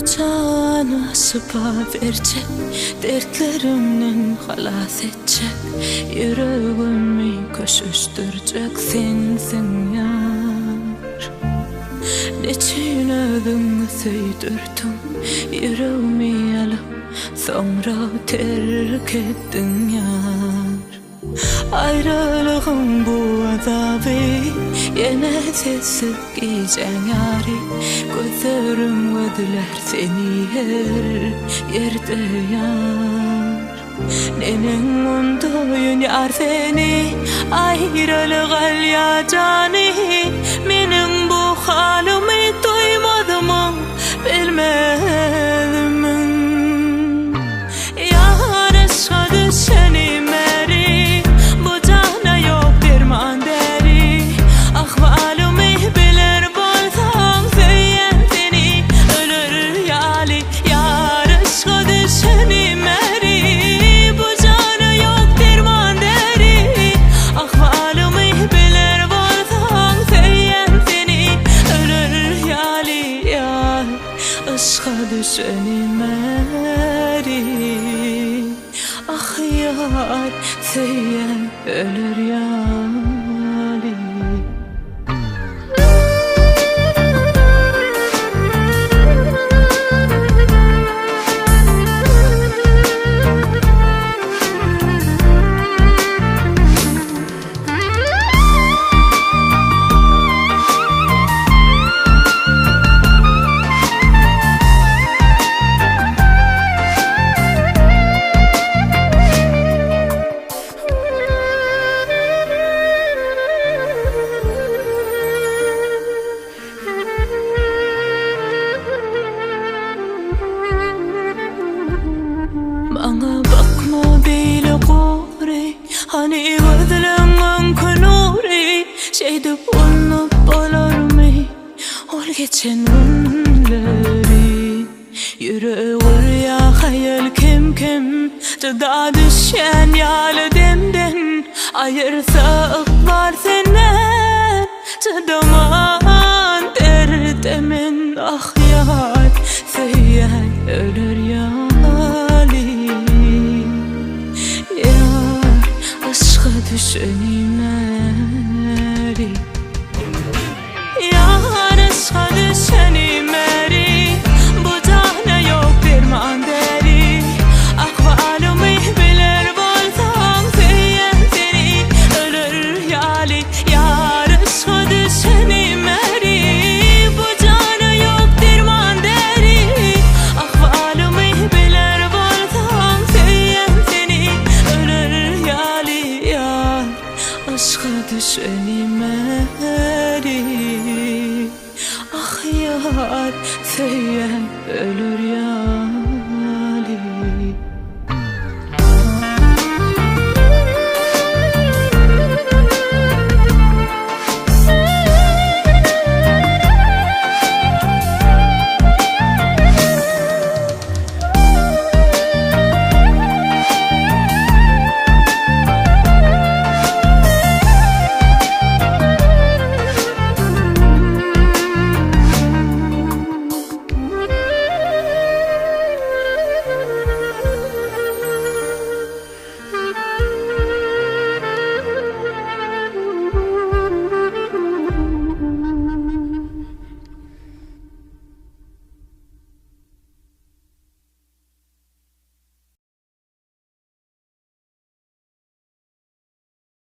cana sıpa verecek, dertlerimden halas edecek, yüreğimi koşuşturacak sensin yar. Neçin ödünü söydürdüm, yüreğimi alıp sonra terk ettin yar. Ayrılığın bu azabı yine sessiz giyeceksin yari. Gözlerim ödüler seni her yerde yar. Nenin undoyun yar seni, ayrılık ya cani. Menin bu halimi duymadım mı bilmedim mi? Yar aşka düşenim eri, bu cana yok derman deri. Ahvalimi bilir bolsam söyleyen seni ölür yali. Yar aşka düşenim eri, bu cana yok derman deri. Ahvalimi bilir bolsam söyleyen seni ölür yali. Yar aşka düşenim eri, ah yar söyleyen ölür yali. Bana bakma böyle kore, hani gözlerimin kunuri. Şeyde bulunup olur mu ol geçen günleri? Yüreği ya hayal kim kim, cıda düşen yalı demden. Ayırsak var senden, cıdaman derdemin. Ah yar söyleyen ölür yali. Yar aşka düşenim eri, yar aşka düşenim eri. Bu cana yok derman deri. Ahvalimi bilir bolsam söyleyen seni ölür yali. Yar aşka düşenim eri, bu cana yok derman deri. Ahvalimi bilir bolsam söyleyen seni ölür yali. Yar aşka düşenim eri, ah yar söyleyen ölür yali.